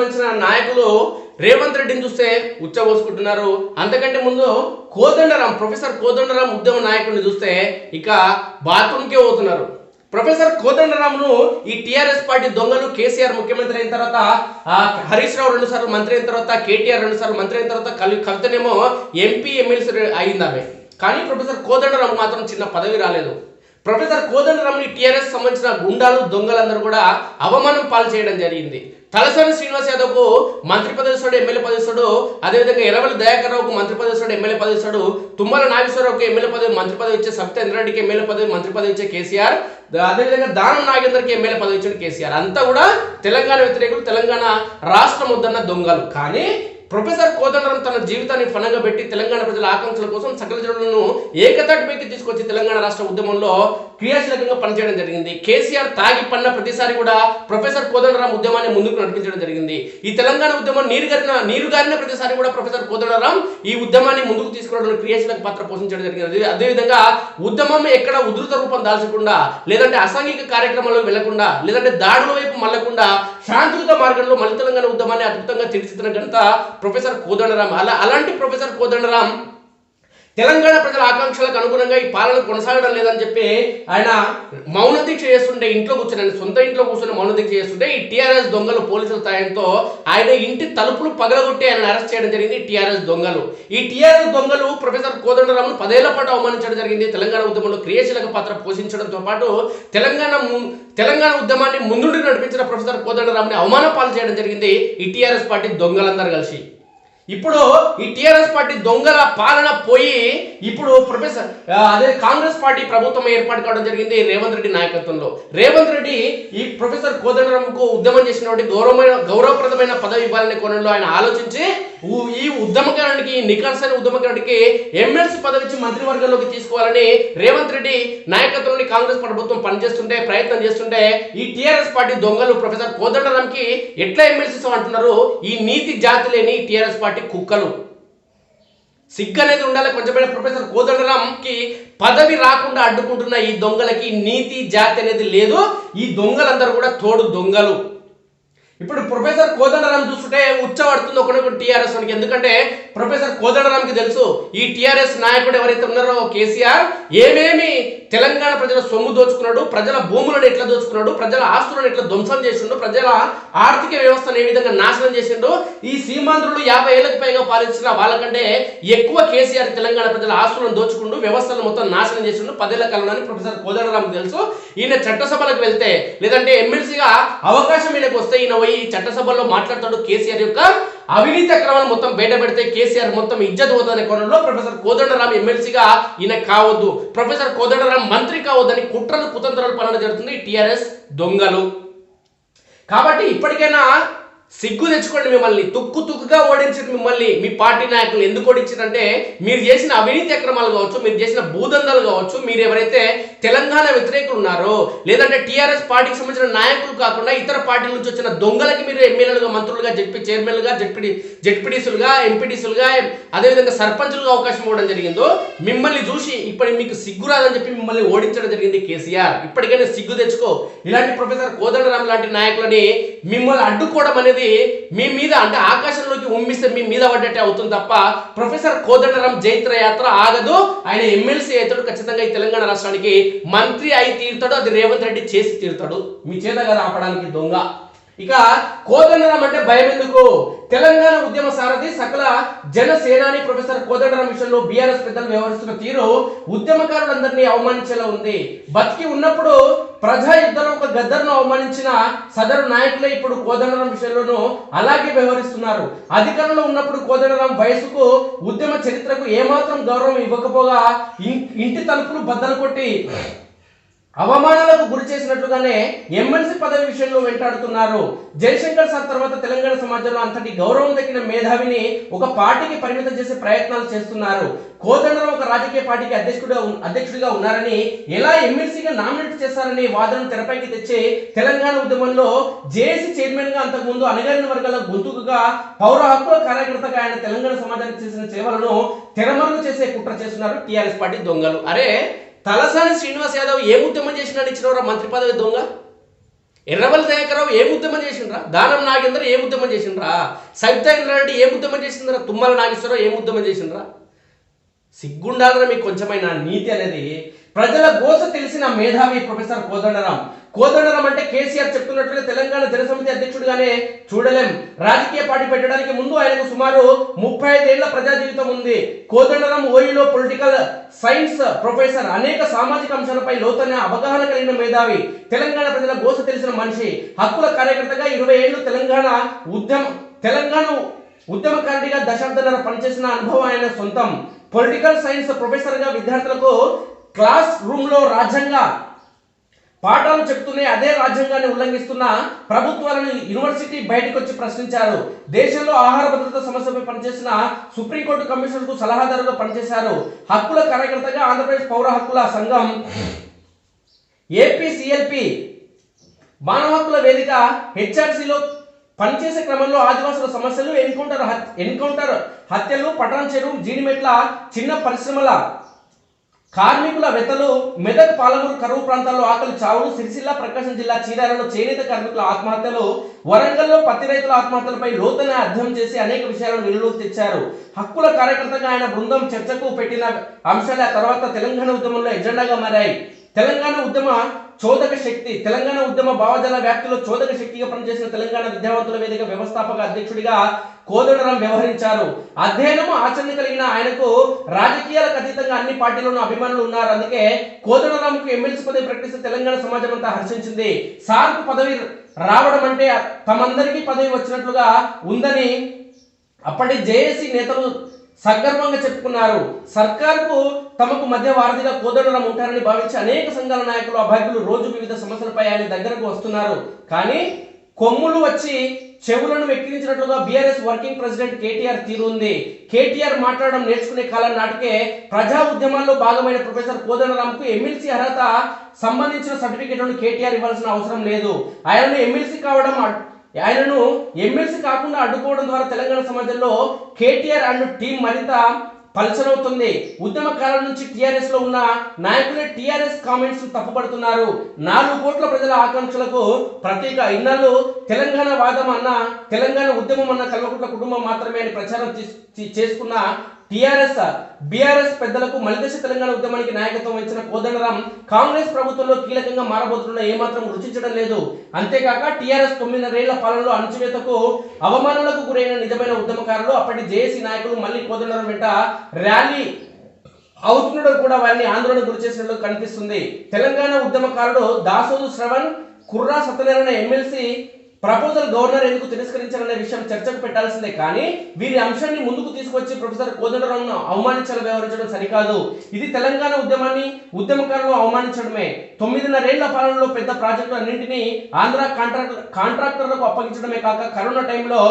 సంబంధించిన నాయకులు రేవంత్ రెడ్డిని చూస్తే ఉచ్చబోసుకుంటున్నారు. అంతకంటే ముందు కోదండరాం, ప్రొఫెసర్ కోదండరాం ఉద్యమ నాయకుడిని చూస్తే ఇక బాత్రూమ్కే పోతున్నారు. ప్రొఫెసర్ కోదండరాంను ఈ టీఆర్ఎస్ పార్టీ దొంగలు, కేసీఆర్ ముఖ్యమంత్రి అయిన తర్వాత హరీష్ రావు 2 సార్లు మంత్రి అయిన తర్వాత, కేటీఆర్ 2 సార్లు మంత్రి అయిన తర్వాత కవితనేమో ఎంపీ ఎమ్మెల్సీ అయింది ఆమె. కానీ ప్రొఫెసర్ కోదండరాం మాత్రం చిన్న పదవి రాలేదు. ప్రొఫెసర్ కోదండరాంని టీఆర్ఎస్ సంబంధించిన గుండాలు, దొంగలందరూ కూడా అవమానం పాలు చేయడం జరిగింది. తలసాని శ్రీనివాస్ యాదవ్కు మంత్రి పదవి ఇస్తాడు, ఎమ్మెల్యే పదవి ఇస్తాడు. అదేవిధంగా ఎర్రవల్లి దయాకర్ రావుకు మంత్రి పదవి ఇస్తాడు, ఎమ్మెల్యే పదవి ఇస్తాడు. తుమ్మల నాగేశ్వరరావుకి ఎమ్మెల్యే పదవి, మంత్రి పదవి ఇచ్చే సబితా రెడ్డికి ఎమ్మెల్యే పదవి, మంత్రి పదవి ఇచ్చే కేసీఆర్. అదేవిధంగా దానం నాగేందర్కి ఎమ్మెల్యే పదవి ఇచ్చాడు కేసీఆర్. అంతా కూడా తెలంగాణ వ్యతిరేకులు, తెలంగాణ రాష్ట్రం వద్దన్న దొంగలు. కానీ ప్రొఫెసర్ కోదండరాం తన జీవితాన్ని ఫలంగా పెట్టి తెలంగాణ ప్రజల ఆకాంక్షల కోసం సకల జనులను ఏకతాటిపైకి తీసుకొచ్చి తెలంగాణ రాష్ట్ర ఉద్యమంలో క్రియాశీలకంగా పనిచేయడం జరిగింది. కేసీఆర్ తాగి పన్న ప్రతిసారి కూడా ప్రొఫెసర్ కోదండరాం ఉద్యమాన్ని ముందుకు నడిపించడం జరిగింది. ఈ తెలంగాణ ఉద్యమం నీరుగారిన ప్రతిసారి కూడా ప్రొఫెసర్ కోదండరాం ఈ ఉద్యమాన్ని ముందుకు తీసుకురావడంలో క్రియాశీలక పాత్ర పోషించడం జరిగింది. అదేవిధంగా ఉద్యమం ఎక్కడ ఉధృత రూపం దాల్చకుండా, లేదంటే అసాంఘిక కార్యక్రమాలకు వెళ్లకుండా, లేదంటే దాడుల వైపు మళ్లకుండా శాంతియుత మార్గంలో మళ్ళీ తెలంగాణ ఉద్యమాన్ని అద్భుతంగా తీర్చిదిద్దిన ఘనత ప్రొఫెసర్ కోదండరాం. అలాంటి ప్రొఫెసర్ కోదండరాం తెలంగాణ ప్రజల ఆకాంక్షలకు అనుగుణంగా ఈ పాలన కొనసాగడం లేదని చెప్పి ఆయన మౌన దీక్ష చేస్తుంటే, ఇంట్లో కూర్చొని, సొంత ఇంట్లో కూర్చొని మౌన దీక్ష చేస్తుంటే ఈ టీఆర్ఎస్ దొంగలు పోలీసుల సాయంతో ఆయన ఇంటి తలుపులు పగలగొట్టి ఆయన అరెస్ట్ చేయడం జరిగింది. టీఆర్ఎస్ దొంగలు, ఈ టీఆర్ఎస్ దొంగలు ప్రొఫెసర్ కోదండరాంను 10 ఏళ్ల పాటు అవమానించడం జరిగింది. తెలంగాణ ఉద్యమంలో క్రియాశీలక పాత్ర పోషించడంతో పాటు తెలంగాణ ఉద్యమాన్ని ముందుండి నడిపించిన ప్రొఫెసర్ కోదండరాంని అవమాన పాలు చేయడం జరిగింది ఈ టీఆర్ఎస్ పార్టీ దొంగలందరూ కలిసి. ఇప్పుడు ఈ టీఆర్ఎస్ పార్టీ దొంగల పాలన పోయి ఇప్పుడు కాంగ్రెస్ పార్టీ ప్రభుత్వం ఏర్పాటు కావడం జరిగింది రేవంత్ రెడ్డి నాయకత్వంలో. రేవంత్ రెడ్డి ఈ ప్రొఫెసర్ కోదండరాంకు ఉద్యమం చేసినటువంటి గౌరవప్రదమైన పదవి ఇవ్వాలనే కోణంలో ఆయన ఆలోచించి ఈ ఉద్యమకారుడికి, నిఖార్సైన ఉద్యమకారుడికి ఎమ్మెల్సీ పదవి ఇచ్చి మంత్రివర్గంలోకి తీసుకోవాలని రేవంత్ రెడ్డి నాయకత్వంలోని కాంగ్రెస్ ప్రభుత్వం ప్రయత్నం చేస్తుంటే ఈ టీఆర్ఎస్ పార్టీ దొంగలు ప్రొఫెసర్ కోదండరాంకి ఎట్లా ఎమ్మెల్సీ అంటున్నారు. ఈ నీతి జాతి లేని టీఆర్ఎస్ పార్టీ కుక్కలు. సిగ్గు అనేది ఉండాలి కొంచెమైనా. ప్రొఫెసర్ కోదండరాంకి పదవి రాకుండా అడ్డుకుంటున్న ఈ దొంగలకి నీతి జాతి అనేది లేదు. ఈ దొంగలందరూ కూడా తోడు దొంగలు. ఇప్పుడు ప్రొఫెసర్ కోదండరాం చూస్తుంటే ఉచ్చబడుతుంది ఒకటి టీఆర్ఎస్ వానికి. ఎందుకంటే ప్రొఫెసర్ కోదండరాంకి తెలుసు ఈ టీఆర్ఎస్ నాయకుడు ఎవరైతే ఉన్నారో కేసీఆర్ ఏమేమి తెలంగాణ ప్రజల సొమ్ము దోచుకున్నాడు, ప్రజల భూములను ఎట్లా దోచుకున్నాడు, ప్రజల ఆస్తులను ఎట్లా ధ్వంసం చేసిండు, ప్రజల ఆర్థిక వ్యవస్థను ఏ విధంగా నాశనం చేసిండు. ఈ సీమాంధ్రులు 50 ఏళ్లకు పైగా పాలించిన వాళ్ళకంటే ఎక్కువ కేసీఆర్ తెలంగాణ ప్రజల ఆస్తులను దోచుకుంటూ వ్యవస్థను మొత్తం నాశనం చేసిండు 10 ఏళ్ల కాలంలో ప్రొఫెసర్ కోదండరాంకి తెలుసు. ఈయన చట్టసభలకు వెళ్తే, లేదంటే ఎమ్మెల్సీగా అవకాశం ఈయనకు వస్తే ఈయన ఈ చట్టసభలో మాట్లాడతాడు. కేసీఆర్ యొక్క అవినీతి అక్రమాలు మొత్తం బయట పెడితే కేసీఆర్ మొత్తం ఇజ్జత్ పోతుందనే కోణంలో ప్రొఫెసర్ కోదండరాం ఎమ్మెల్సీగా ఈయన కావద్దు, ప్రొఫెసర్ కోదండరాం మంత్రి కావద్దని కుట్రలు కుతంత్రాలు పనులు జరుగుతుంది టీఆర్ఎస్ దొంగలు. కాబట్టి ఇప్పటికైనా సిగ్గు తెచ్చుకోండి. మిమ్మల్ని తుక్కుగా ఓడించిన మిమ్మల్ని మీ పార్టీ నాయకులు ఎందుకు ఓడించారంటే మీరు చేసిన అవినీతి అక్రమాలు కావచ్చు, మీరు చేసిన భూదందాలు కావచ్చు, మీరు ఎవరైతే తెలంగాణ వ్యతిరేకులు ఉన్నారో, లేదంటే టీఆర్ఎస్ పార్టీకి సంబంధించిన నాయకులు కాకుండా ఇతర పార్టీల నుంచి వచ్చిన దొంగలకి మీరు ఎమ్మెల్యేలుగా, మంత్రులుగా, చైర్మన్లుగా, జెడ్పీటీసీలుగా, ఎంపీటీసీలుగా, అదేవిధంగా సర్పంచులుగా అవకాశం ఇవ్వడం జరిగిందో మిమ్మల్ని చూసి ఇప్పుడు మీకు సిగ్గు రాదని చెప్పి మిమ్మల్ని ఓడించడం జరిగింది కేసీఆర్. ఇప్పటికైనా సిగ్గు తెచ్చుకో. ఇలాంటి ప్రొఫెసర్ కోదండరాం లాంటి నాయకులని మిమ్మల్ని అడ్డుకోవడం అనేది మీ మీద, అంటే ఆకాశంలోకి ఉమ్మిస్తే మీ మీద పడ్డట్టే అవుతుంది తప్ప ప్రొఫెసర్ కోదండరాం జైత్ర యాత్ర ఆగదు. ఆయన ఎమ్మెల్సీ అవుతాడు ఖచ్చితంగా. ఈ తెలంగాణ రాష్ట్రానికి మంత్రి అయి తీరుతాడు. అది రేవంత్ రెడ్డి చేసి తీరుతాడు. మీ చేత కదా ఆపడానికి దొంగ. ఇక కోదండరాం అంటే భయం ఎందుకు? తెలంగాణ ఉద్యమ సారథి, సకల జనసేనాని ప్రొఫెసర్ కోదండరాం విషయంలో బీఆర్ఎస్ పెద్దలు వ్యవహరిస్తున్న తీరు ఉద్యమకారులందరినీ అవమానించేలా ఉంది. బతికి ఉన్నప్పుడు ప్రజా యుద్ధంలో ఒక గద్దర్ను అవమానించిన సదరు నాయకులే ఇప్పుడు కోదండరాం విషయంలోనూ అలాగే వ్యవహరిస్తున్నారు. అధికారంలో ఉన్నప్పుడు కోదండరాం వయసుకు, ఉద్యమ చరిత్రకు ఏమాత్రం గౌరవం ఇవ్వకపోగా ఇంటి తలుపులు బద్దలు కొట్టి అవమానాలకు గురి చేసినట్లుగానే ఎమ్మెల్సీ పదవి విషయంలో వెంటాడుతున్నారు. జయశంకర్ సార్ తర్వాత తెలంగాణ సమాజంలో అంతటి గౌరవం దక్కిన మేధావిని ఒక పార్టీకి పరిమితం చేసే ప్రయత్నాలు చేస్తున్నారు. కోదండరాం ఒక రాజకీయ పార్టీకి అధ్యక్షుడిగా ఉన్నారని, ఎలా ఎమ్మెల్సీగా నామినేట్ చేశారని వాదనను తెరపైకి తెచ్చి తెలంగాణ ఉద్యమంలో జేఏసీ చైర్మన్ గా, అంతకుముందు అణగారిన వర్గాల గొంతుకుగా, పౌర హక్కుల కార్యకర్తగా ఆయన తెలంగాణ సమాజానికి చేసిన సేవలను తెరమరుగు చేసే కుట్ర చేస్తున్నారు టీఆర్ఎస్ పార్టీ దొంగలు. అరే తలసాని శ్రీనివాస్ యాదవ్ ఏ ఉద్యమం చేసినాడు ఇచ్చినవరా మంత్రి పదవి దొంగ? ఎర్రవల్లి దయాకరావు ఏం ఉద్యమం చేసిండ్రా? దానం నాగేంద్ర ఏం ఉద్యమం చేసిండ్రా? సవితా ఇంద్రారెడ్డి ఏం ఉద్యమం చేసిండ్రా? తుమ్మల నాగేశ్వరరావు ఏం ఉద్యమం చేసిండ్రా? సిగ్గుండాలరా మీకు కొంచెమైనా నీతి అనేది. ప్రజల గోస తెలిసిన మేధావి ప్రొఫెసర్ కోదండరాం అంటే కేసీఆర్ చెప్తున్నట్లుగా తెలంగాణ జనసమితి అధ్యక్షుడిగానే చూడలేం. రాజకీయ పార్టీ పెట్టడానికి ముందు ఆయనకు సుమారు 35 ఏళ్ల ప్రజా జీవితం ఉంది. కోదండరాం ఓయూలో పొలిటికల్ సైన్స్ ప్రొఫెసర్, అనేక సామాజిక అంశాలపై లోతైన అవగాహన కలిగిన మేధావి, తెలంగాణ ప్రజల గోస తెలిసిన మనిషి, హక్కుల కార్యకర్తగా 20 ఏళ్లు తెలంగాణ ఉద్యమకారుడిగా దశాబ్దాల పనిచేసిన అనుభవం ఆయన సొంతం. పొలిటికల్ సైన్స్ ప్రొఫెసర్ గా విద్యార్థులకు క్లాస్ రూమ్ లో రాజ్యాంగ పాఠాలు చెప్తూనే అదే రాజ్యాంగాన్ని ఉల్లంఘిస్తున్న ప్రభుత్వాలను యూనివర్సిటీ బయటకు వచ్చి ప్రశ్నించారు. దేశంలో ఆహార భద్రత సమస్యపై పనిచేసిన సుప్రీంకోర్టు కమిషనర్ కు సలహాదారుగా పనిచేశారు. హక్కుల కార్యకర్తగా ఆంధ్రప్రదేశ్ పౌర హక్కుల సంఘం, ఏపీసీఎల్పీ, మానవ హక్కుల వేదిక, హెచ్ఆర్సీలో పనిచేసే క్రమంలో ఆదివాసుల సమస్యలు, ఎన్కౌంటర్ హత్యలు, పటాన్ చెరువు, జీడిమెట్ల చిన్న పరిశ్రమల కార్మికుల వెతలు, మెదక్, పాలమూరు కరువు ప్రాంతాల్లో ఆకలి చావులు, సిరిసిల్ల, ప్రకాశం జిల్లా చీరాలలో చేనేత కార్మికుల ఆత్మహత్యలు, వరంగల్లో పత్తి రైతుల ఆత్మహత్యలపై లోతైన అధ్యయనం చేసి అనేక విషయాలను వెలుగులోకి తెచ్చారు. హక్కుల కార్యకర్తగా ఆయన బృందం చర్చకు పెట్టిన అంశాలు ఆ తర్వాత తెలంగాణ ఉద్యమంలో ఎజెండాగా మారాయి. తెలంగాణ ఉద్యమ చోదక శక్తి, తెలంగాణ ఉద్యమ భావజాల వ్యాప్తిలో చోదక శక్తిగా పనిచేసిన తెలంగాణ విద్యావంతుల వేదిక వ్యవస్థాపక అధ్యక్షుడిగా కోదండరాం వ్యవహరించారు. అధ్యయనం, ఆచరణ కలిగిన ఆయనకు రాజకీయాలకు అతీతంగా అన్ని పార్టీలోనూ అభిమానులు ఉన్నారు. అందుకే కోదండరాంకు ఎమ్మెల్సీ పదవి ప్రకటిస్తే తెలంగాణ సమాజం అంతా హర్షించింది. సార్కు పదవి రావడం అంటే తమందరికీ పదవి వచ్చినట్లుగా ఉందని అప్పటి జేఏసీ నేతలు సగర్వంగా చెప్పుకున్నారు. సర్కార్కు తమకు మధ్య వారధిగా కోదండరాం ఉంటారని భావించి అనేక సంఘాల నాయకులు, అభ్యర్థులు రోజు వివిధ సమస్యలపై ఆయన దగ్గరకు వస్తున్నారు. కానీ కొమ్ములు వచ్చి చెవులను వెక్కిరించినట్లుగా బీఆర్ఎస్ వర్కింగ్ ప్రెసిడెంట్ కేటీఆర్ తీరు ఉంది. కేటీఆర్ మాట్లాడడం నేర్చుకునే కాలం నాటికే ప్రజా ఉద్యమాల్లో భాగమైన ప్రొఫెసర్ కోదండరాంకు ఎమ్మెల్సీ అర్హత సంబంధించిన సర్టిఫికేట్లను కేటీఆర్ ఇవ్వాల్సిన అవసరం లేదు. ఆయనను ఎమ్మెల్సీ కాకుండా అడ్డుకోవడం ద్వారా తెలంగాణ సమాజంలో కేటీఆర్ అండ్ టీం మరింత పలచనవుతుంది. ఉద్యమ కాలం నుంచి టీఆర్ఎస్ లో ఉన్న నాయకులే టీఆర్ఎస్ కామెంట్స్ తప్పుపడుతున్నారు. 4 కోట్ల ప్రజల ఆకాంక్షలకు ప్రతీక. ఇన్నాళ్ళు తెలంగాణ వాదం అన్న, తెలంగాణ ఉద్యమం అన్న కల్వకుంట్ల కుటుంబం మాత్రమే అని ప్రచారం చేసుకున్న బీఆర్ఎస్ పెద్దలకు మలిదశ తెలంగాణ ఉద్యమానికి నాయకత్వం వహించిన కోదండరాం కాంగ్రెస్ ప్రభుత్వంలో కీలకంగా మారబోతున్న ఏమాత్రం రుచించడం లేదు. అంతేకాక టీఆర్ఎస్ 9 ఏళ్ల పాలనలో అణచివేతకు, అవమానాలకు గురైన నిజమైన ఉద్యమకారులు, అప్పటి జేఏసీ నాయకులు మళ్ళీ కోదండరాం వెంట ర్యాలీ అవుతుండడం కూడా వారిని ఆందోళన గురి చేసినట్లు కనిపిస్తుంది. తెలంగాణ ఉద్యమకారుడు దాసోజు శ్రవణ్, కుర్రా సత్యనారాయణ ఎమ్మెల్సీ ప్రపోజల్ గవర్నర్ ఎందుకు తిరస్కరించారనే విషయం చర్చకు పెట్టాల్సిందే. కానీ వీరి అంశాన్ని ముందుకు తీసుకొచ్చి ప్రొఫెసర్ కోదండరాంను అవమానించాలని వ్యవహరించడం సరికాదు. ఇది తెలంగాణ ఉద్యమాన్ని, ఉద్యమకారులను అవమానించడమే. 9.5 ఏళ్ల పాలనలో పెద్ద ప్రాజెక్టులు అన్నింటినీ ఆంధ్ర కాంట్రాక్టర్లకు అప్పగించడమే కాక కరోనా టైంలో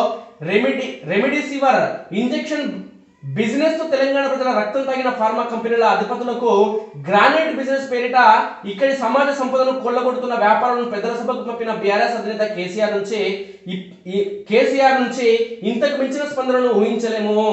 రెమిడిసివర్ ఇంజెక్షన్ బిజినెస్ తో తెలంగాణ ప్రజల రక్తం తాగిన ఫార్మా కంపెనీల అధిపతులకు గ్రానైట్ బిజినెస్ పేరిట ఇక్కడి సమాజ సంపదను కొల్లగొడుతున్న వ్యాపారాలను పెద్దల సభకు పంపిన బీఆర్ఎస్ అధినేత కేసీఆర్ నుంచి ఇంతకు మించిన స్పందనను ఊహించలేము.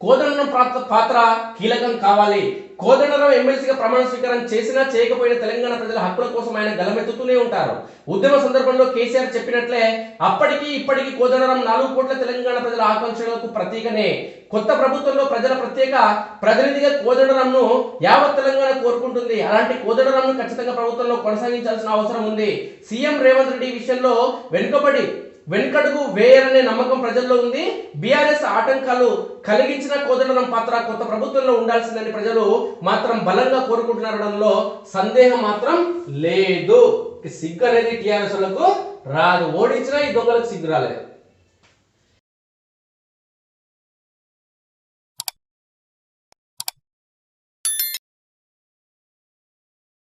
కోదండరాం పాత్ర కీలకం కావాలి. కోదండరాం ఎమ్మెల్సీగా ప్రమాణ స్వీకారం చేసినా చేయకపోయినా తెలంగాణ ప్రజల హక్కుల కోసం ఆయన గలమెత్తుతూనే ఉంటారు. ఉద్యమ సందర్భంలో కేసీఆర్ చెప్పినట్లే అప్పటికి ఇప్పటికీ కోదండరాం 4 కోట్ల తెలంగాణ ప్రజల ఆకాంక్షలకు ప్రతీకనే. కొత్త ప్రభుత్వంలో ప్రజల ప్రత్యేక ప్రతినిధిగా కోదండరాంను యావత్ తెలంగాణ కోరుకుంటుంది. అలాంటి కోదండరాంను ఖచ్చితంగా ప్రభుత్వంలో కొనసాగించాల్సిన అవసరం ఉంది. సీఎం రేవంత్ రెడ్డి విషయంలో వెనుకడుగు వేయరనే నమ్మకం ప్రజల్లో ఉంది. బీఆర్ఎస్ ఆటంకాలు కలిగించిన కోదండరాం పాత్ర కొత్త ప్రభుత్వంలో ఉండాల్సిందని ప్రజలు మాత్రం బలంగా కోరుకుంటున్నారనడంలో సందేహం మాత్రం లేదు. సిగ్గు అనేది టీఆర్ఎస్ లకు రాదు. ఓడించినా ఈ దొంగలకు సిగ్గు రాలేదు.